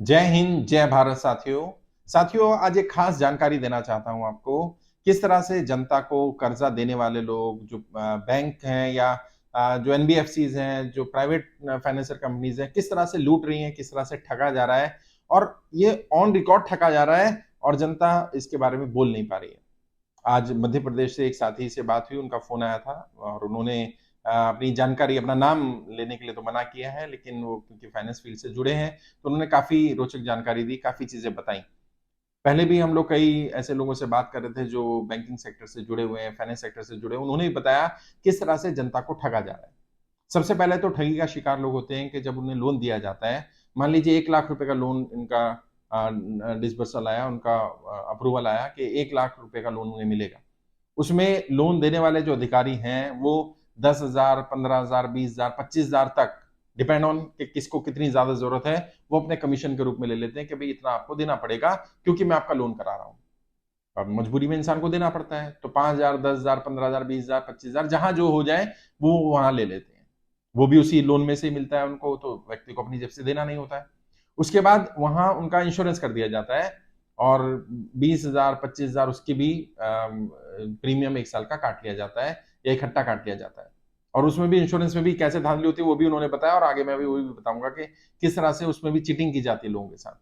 जय हिंद, जय भारत साथियों। साथियों, आज एक खास जानकारी देना चाहता हूं आपको। किस तरह से जनता को कर्जा देने वाले लोग जो बैंक हैं या जो एनबीएफसीज हैं, जो प्राइवेट फाइनेंशियल कंपनीज हैं, किस तरह से लूट रही हैं, किस तरह से ठगा जा रहा है। और ये ऑन रिकॉर्ड ठगा जा रहा है और जनता इसके बारे में बोल नहीं पा रही है। आज मध्य प्रदेश से एक साथी से बात हुई, उनका फोन आया था और उन्होंने अपनी जानकारी, अपना नाम लेने के लिए तो मना किया है, लेकिन वो क्योंकि फाइनेंस फील्ड से जुड़े हैं तो उन्होंने काफी रोचक जानकारी दी, काफी चीजें बताई। पहले भी हम लोग कई ऐसे लोगों से बात कर रहे थे जो बैंकिंग सेक्टर से जुड़े हुए हैं, फाइनेंस सेक्टर से जुड़े हैं, उन्होंने भी बताया किस तरह से जनता को ठगा जा रहा है। सबसे पहले तो ठगी का शिकार लोग होते हैं कि जब उन्हें लोन दिया जाता है, मान लीजिए 1 लाख रुपए का लोन इनका डिसबर्सल आया, उनका अप्रूवल आया कि 1 लाख रुपए का लोन उन्हें मिलेगा। उसमें लोन देने वाले जो अधिकारी हैं वो 10,000, 15,000, 20,000, 25,000 तक, डिपेंड ऑन कि किसको कितनी ज्यादा जरूरत है, वो अपने कमीशन के रूप में ले लेते हैं कि भाई इतना आपको देना पड़ेगा क्योंकि मैं आपका लोन करा रहा हूं। अब मजबूरी में इंसान को देना पड़ता है तो 5,000, 10,000, 15,000, 20,000, 25,000, जहां जो हो जाए वो वहां ले लेते हैं। वो भी उसी लोन में से मिलता है उनको, तो व्यक्ति को अपनी जेब से देना नहीं होता है। उसके बाद वहां उनका इंश्योरेंस कर दिया जाता है और 20,000, 25,000 उसकी भी प्रीमियम 1 साल का काट लिया जाता है या इकट्ठा काट लिया जाता है। और उसमें भी इंश्योरेंस में भी कैसे धांधली होती है वो भी उन्होंने बताया, और आगे मैं भी वही बताऊंगा कि किस तरह से उसमें भी चीटिंग की जाती है लोगों के साथ।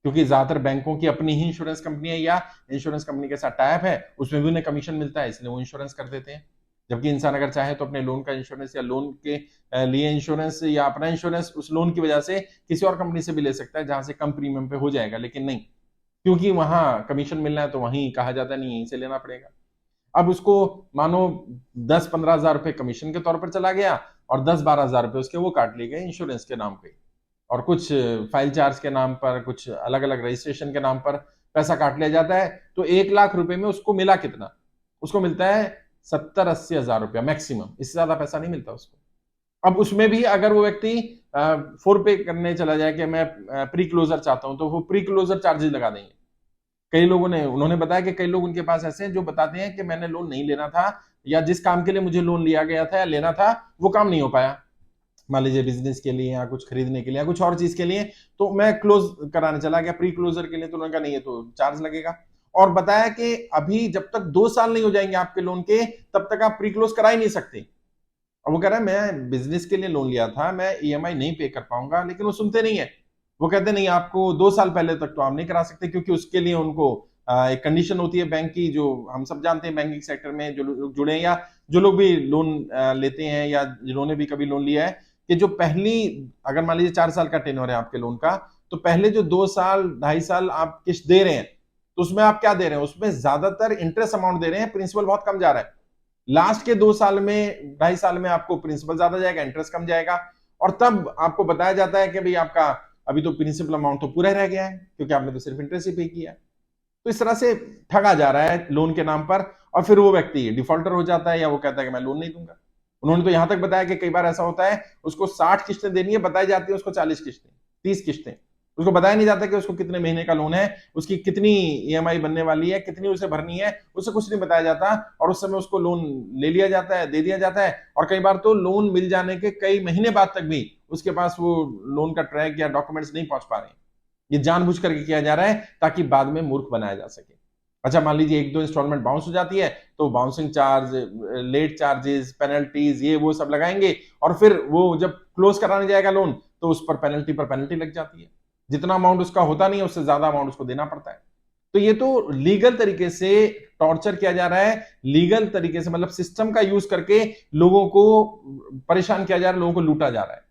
क्योंकि ज्यादातर बैंकों की अपनी ही इंश्योरेंस कंपनी है या इंश्योरेंस कंपनी के साथ टाइप है, उसमें भी उन्हें कमीशन मिलता है, इसलिए वो इंश्योरेंस कर देते हैं। जबकि इंसान अगर चाहे तो अपने लोन का इंश्योरेंस या लोन के लिए इंश्योरेंस या अपना इंश्योरेंस उस लोन की वजह से किसी और कंपनी से भी ले सकता है जहां से कम प्रीमियम पे हो जाएगा, लेकिन नहीं, क्योंकि वहां कमीशन मिलना है तो वहीं कहा जाता नहीं, यहीं से लेना पड़ेगा। अब उसको मानो 10-15 हजार रुपए कमीशन के तौर पर चला गया और 10-12 हजार रुपए उसके वो काट लिए गए इंश्योरेंस के नाम पे, और कुछ फाइल चार्ज के नाम पर, कुछ अलग अलग रजिस्ट्रेशन के नाम पर पैसा काट लिया जाता है। तो 1 लाख रुपए में उसको मिला कितना? उसको मिलता है 70-80 हजार रुपया मैक्सिमम, इससे ज्यादा पैसा नहीं मिलता उसको। अब उसमें भी अगर वो व्यक्ति फोर पे करने चला जाए कि मैं प्री क्लोजर चाहता हूं, तो वो प्री क्लोजर चार्जेस लगा देंगे। कई लोगों ने, उन्होंने बताया कि कई लोग उनके पास ऐसे हैं जो बताते हैं कि मैंने लोन नहीं लेना था, या जिस काम के लिए मुझे लोन लिया गया था या लेना था वो काम नहीं हो पाया, मान लीजिए बिजनेस के लिए या कुछ खरीदने के लिए या कुछ और चीज के लिए, तो मैं क्लोज कराने चला गया प्री क्लोजर के लिए, तो उन्होंने कहा नहीं है तो चार्ज लगेगा। और बताया कि अभी जब तक 2 साल नहीं हो जाएंगे आपके लोन के, तब तक आप प्री क्लोज करा ही नहीं सकते। और वो कह रहा है मैं बिजनेस के लिए लोन लिया था, मैं ईएमआई नहीं पे कर पाऊंगा, लेकिन वो सुनते नहीं है। वो कहते नहीं, आपको 2 साल पहले तक तो आप नहीं करा सकते, क्योंकि उसके लिए उनको एक कंडीशन होती है बैंक की, जो हम सब जानते हैं बैंकिंग सेक्टर में जो लोग जुड़े हैं या जो लोग भी लोन लेते हैं या जिन्होंने भी कभी लोन लिया है, कि जो पहली, अगर मान लीजिए 4 साल का टेन्योर है आपके लोन का, तो पहले जो 2 साल 2.5 साल आप किस्त दे रहे हैं, तो उसमें आप क्या दे रहे हैं? उसमें ज्यादातर इंटरेस्ट अमाउंट दे रहे हैं, प्रिंसिपल बहुत कम जा रहा है। लास्ट के 2 साल में, 2.5 साल में आपको प्रिंसिपल ज्यादा जाएगा, इंटरेस्ट कम जाएगा। और तब आपको बताया जाता है कि भाई आपका अभी तो प्रिंसिपल अमाउंट तो पूरा रह गया है, क्योंकि आपने तो सिर्फ इंटरेस्ट ही पे किया है। तो इस तरह से ठगा जा रहा है लोन के नाम पर, और फिर वो व्यक्ति डिफॉल्टर हो जाता है या वो कहता है कि मैं लोन नहीं दूंगा। उन्होंने तो यहां तक बताया कि कई बार ऐसा होता है उसको 60 किस्तें देनी है, बताई जाती है उसको 40 किस्तें, 30 किस्तें। उसको बताया नहीं जाता कि उसको कितने महीने का लोन है, उसकी कितनी ईएमआई बनने वाली है, कितनी उसे भरनी है, उसे कुछ नहीं बताया जाता। और उस समय उसको लोन ले लिया जाता है, दे दिया जाता है, और कई बार तो लोन मिल जाने के कई महीने बाद तक भी उसके पास वो लोन का ट्रैक या डॉक्यूमेंट्स नहीं पहुंच पा रहे हैं। ये जानबूझ करके किया जा रहा है ताकि बाद में मूर्ख बनाया जा सके। अच्छा, मान लीजिए 1-2 इंस्टॉलमेंट बाउंस हो जाती है, तो bouncing charge, late charges, penalties, ये वो सब लगाएंगे, और फिर वो जब क्लोज कराने जाएगा लोन, तो उस पर पेनल्टी लग जाती है। जितना अमाउंट उसका होता नहीं है उससे ज्यादा अमाउंट उसको देना पड़ता है। तो ये तो लीगल तरीके से टॉर्चर किया जा रहा है, लीगल तरीके से मतलब सिस्टम का यूज करके लोगों को परेशान किया जा रहा है, लोगों को लूटा जा रहा है।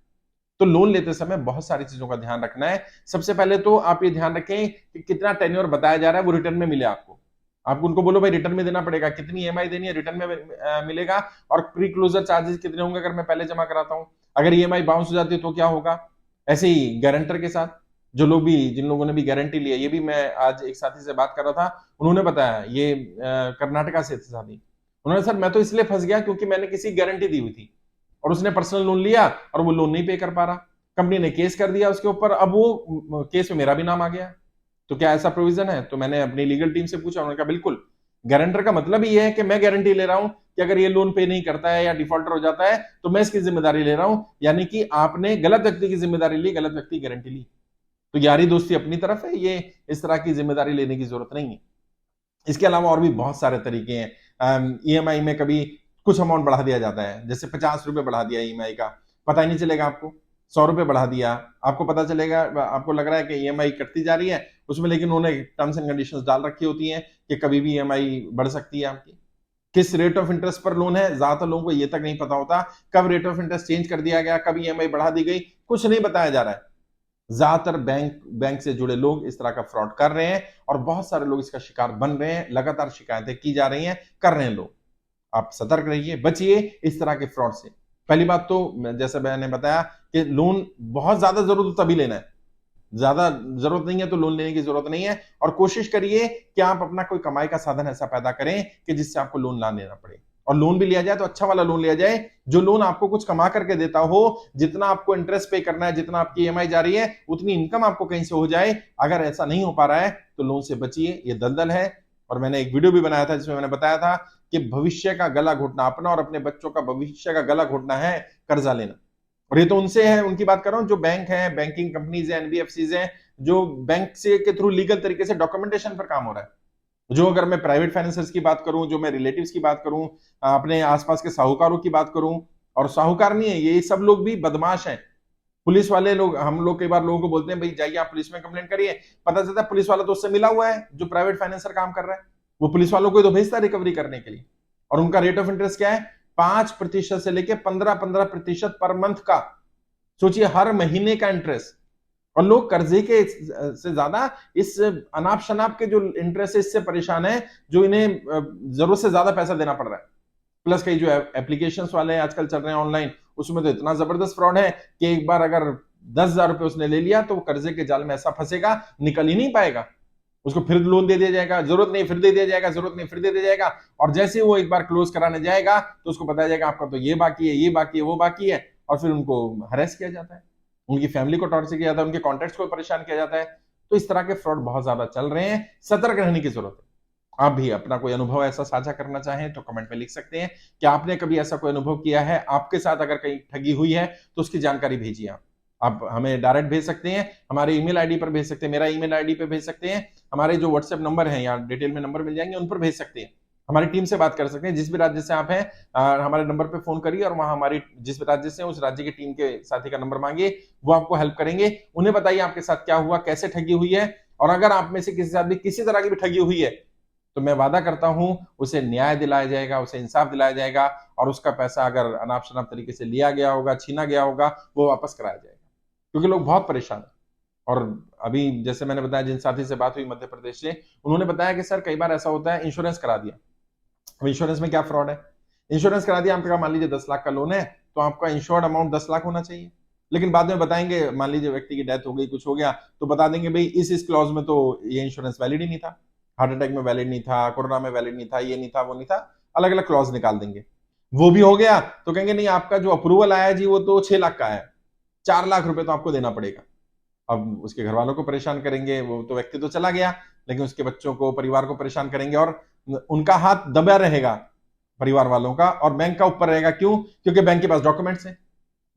तो लोन लेते समय बहुत सारी चीजों का ध्यान रखना है। सबसे पहले तो आप ये ध्यान रखें कि कितना टेन्योर बताया जा रहा है वो रिटर्न में मिले आपको। आप उनको बोलो भाई रिटर्न में देना पड़ेगा, कितनी ईएमआई देनी है रिटर्न में मिलेगा, और प्री क्लोजर चार्जेस कितने होंगे अगर मैं पहले जमा कराता हूं, अगर ईएमआई बाउंस हो जाती है तो क्या होगा। ऐसे ही गारंटर के साथ, जो लोग भी, जिन लोगों ने भी गारंटी ली है, ये भी मैं आज एक साथी से बात कर रहा था, उन्होंने बताया, ये कर्नाटका से थे साथी। उन्होंने, सर मैं तो इसलिए फंस गया क्योंकि मैंने किसी गारंटी दी हुई थी और उसने पर्सनल लोन लिया और वो लोन नहीं पे कर पा रहा, कंपनी ने केस कर दिया उसके ऊपर, अब वो केस में मेरा भी नाम आ गया। तो क्या ऐसा प्रोविजन है? तो मैंने अपनी लीगल टीम से पूछा, उन्होंने कहा बिल्कुल, गारंटर का मतलब ही है कि मैं गारंटी ले रहा हूं कि अगर ये लोन पे नहीं करता है या डिफॉल्टर हो जाता है तो मैं इसकी जिम्मेदारी ले रहा हूं, यानी कि आपने गलत व्यक्ति की जिम्मेदारी ली, गलत व्यक्ति गारंटी ली। तो यारी दोस्ती अपनी तरफ है, ये इस तरह की जिम्मेदारी लेने की जरूरत नहीं है। इसके अलावा और भी बहुत सारे तरीके हैं। ईएमआई में कभी कुछ अमाउंट बढ़ा दिया जाता है, जैसे 50 रुपए बढ़ा दिया ईएमआई का, पता ही नहीं चलेगा आपको। 100 रुपए बढ़ा दिया, आपको पता चलेगा, आपको लग रहा है कि ईएमआई कटती जा रही है उसमें, लेकिन उन्होंने टर्म्स एंड कंडीशंस डाल रखी होती हैं कि कभी भी ईएमआई बढ़ सकती है आपकी। किस रेट ऑफ इंटरेस्ट पर लोन है, ज्यादातर लोगों को ये तक नहीं पता होता, कब रेट ऑफ इंटरेस्ट चेंज कर दिया गया, कब ईएमआई बढ़ा दी गई, कुछ नहीं बताया जा रहा है। ज्यादातर बैंक से जुड़े लोग इस तरह का फ्रॉड कर रहे हैं और बहुत सारे लोग इसका शिकार बन रहे हैं, लगातार शिकायतें की जा रही हैं, कर रहे हैं लोग। आप सतर्क रहिए, बचिए इस तरह के फ्रॉड से। पहली बात तो जैसे मैंने बताया कि लोन बहुत ज्यादा जरूरत हो तभी लेना है, ज्यादा जरूरत नहीं है तो लोन लेने की जरूरत नहीं है। और कोशिश करिए कि आप अपना कोई कमाई का साधन ऐसा पैदा करें कि जिससे आपको लोन ना लेना पड़े, और लोन भी लिया जाए तो अच्छा वाला लोन लिया जाए, जो लोन आपको कुछ कमा करके देता हो, जितना आपको इंटरेस्ट पे करना है, जितना आपकी ईएमआई जा रही है उतनी इनकम आपको कहीं से हो जाए। अगर ऐसा नहीं हो पा रहा है तो लोन से बचिए, ये दलदल है। और मैंने एक वीडियो भी बनाया था जिसमें मैंने बताया था कि भविष्य का गला घोटना, अपना और अपने बच्चों का भविष्य का गला घोटना है कर्जा लेना। और ये तो उनसे है, उनकी बात कर रहा हूं जो बैंक है, बैंकिंग कंपनीज है, एनबीएफसीज है, जो बैंक से के थ्रू लीगल तरीके से डॉक्यूमेंटेशन पर काम हो रहा है। जो अगर मैं प्राइवेट फाइनेंसर्स की बात करूं, जो मैं रिलेटिव्स की बात करूं, अपने आसपास के साहूकारों की बात करूं, और साहूकार नहीं है ये, सब लोग भी बदमाश हैं। पुलिस वाले लोग, हम लोग कई बार लोगों को बोलते हैं भाई जाइए आप पुलिस में कंप्लेंट करिए, पता चलता है पुलिस वाला तो उससे मिला हुआ है जो प्राइवेट फाइनेंसर काम कर रहा है, वो पुलिस वालों को तो भेजता है रिकवरी करने के लिए। और उनका रेट ऑफ इंटरेस्ट क्या है, 5% से लेके 15-15% पर मंथ का। सोचिए हर महीने का इंटरेस्ट। और लोग कर्जे के से ज्यादा इस अनाप शनाप के जो इंटरेस्ट है इससे परेशान है, जो इन्हें जरूरत से ज्यादा पैसा देना पड़ रहा है। प्लस कई जो एप्लीकेशंस वाले आजकल चल रहे हैं ऑनलाइन, उसमें तो इतना जबरदस्त फ्रॉड है कि एक बार अगर 10,000 रुपए उसने ले लिया तो वो कर्जे के जाल में ऐसा फंसेगा, निकल ही नहीं पाएगा। उसको फिर लोन दे दिया जाएगा, जरूरत नहीं फिर दे दिया जाएगा, जरूरत नहीं फिर दे दिया जाएगा। और जैसे ही वो एक बार क्लोज कराने जाएगा तो उसको बताया जाएगा आपका तो ये बाकी है, ये बाकी है, वो बाकी है, और फिर उनको हरेस किया जाता है, उनकी फैमिली को टॉर्चर किया जाता है, उनके कॉन्टेक्ट्स को परेशान किया जाता है। तो इस तरह के फ्रॉड बहुत ज्यादा चल रहे हैं, सतर्क रहने की जरूरत है। आप भी अपना कोई अनुभव ऐसा साझा करना चाहें तो कमेंट में लिख सकते हैं कि आपने कभी ऐसा कोई अनुभव किया है, आपके साथ अगर कहीं ठगी हुई है तो उसकी जानकारी भेजिए। आप हमें डायरेक्ट भेज सकते हैं, हमारे ईमेल आईडी पर भेज सकते हैं, मेरा ईमेल आईडी पे भेज सकते हैं, हमारे जो व्हाट्सएप नंबर है या डिटेल में नंबर मिल जाएंगे उन पर भेज सकते हैं। हमारी टीम से बात कर सकते हैं, जिस भी राज्य से आप हैं हमारे नंबर पे फोन करिए और वहां हमारी जिस भी राज्य से उस राज्य की टीम के साथी का नंबर मांगिए, वो आपको हेल्प करेंगे। उन्हें बताइए आपके साथ क्या हुआ, कैसे ठगी हुई है, और अगर आप में से किसी साथ भी किसी तरह की भी ठगी हुई है तो मैं वादा करता हूं उसे न्याय दिलाया जाएगा, उसे इंसाफ दिलाया जाएगा, और उसका पैसा अगर अनाप शनाप तरीके से लिया गया होगा, छीना गया होगा, वो वापस कराया जाएगा। क्योंकि लोग बहुत परेशान हैं। और अभी जैसे मैंने बताया, जिन साथी से बात हुई मध्य प्रदेश से, उन्होंने बताया कि सर कई बार ऐसा होता है इंश्योरेंस करा दिया। अब इंश्योरेंस में क्या फ्रॉड है, इंश्योरेंस करा दिया आपका, मान लीजिए 10 लाख का लोन है तो आपका इंश्योर्ड अमाउंट 10 लाख होना चाहिए, लेकिन बाद में बताएंगे, मान लीजिए व्यक्ति की डेथ हो गई, कुछ हो गया, तो बता देंगे भाई इस क्लॉज में तो ये इंश्योरेंस वैलिड ही नहीं था, हार्ट अटैक में वैलिड नहीं था, कोरोना में वैलिड नहीं था, ये नहीं था, वो नहीं था, अलग अलग क्लॉज निकाल देंगे। वो भी हो गया तो कहेंगे नहीं आपका जो अप्रूवल आया जी वो तो 6 लाख का है, 4 लाख रुपए तो आपको देना पड़ेगा। अब उसके घर वालों को परेशान करेंगे, वो तो व्यक्ति तो चला गया, लेकिन उसके बच्चों को, परिवार को परेशान करेंगे, और उनका हाथ दबा रहेगा परिवार वालों का, और बैंक का ऊपर रहेगा। क्यों? क्योंकि बैंक के पास डॉक्यूमेंट्स है,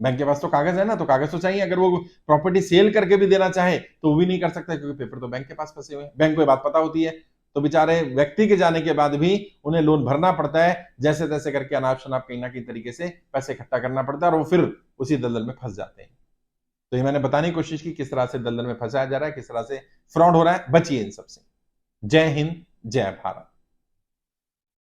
बैंक के पास तो कागज है ना, तो कागज तो चाहिए। अगर वो प्रॉपर्टी सेल करके भी देना चाहे तो वो भी नहीं कर सकता, क्योंकि पेपर तो बैंक के पास फंसे हुए हैं, बैंक को ये बात पता होती है। तो बेचारे व्यक्ति के जाने के बाद भी उन्हें लोन भरना पड़ता है, जैसे तैसे करके अनाप शनाप कहीं ना कहीं तरीके से पैसे इकट्ठा करना पड़ता है, और वो फिर उसी दलदल में फंस जाते हैं। तो ये मैंने बताने की कोशिश की किस तरह से दलदल में फंसाया जा रहा है, किस तरह से फ्रॉड हो रहा है। बचिए इन सबसे। जय हिंद, जय भारत।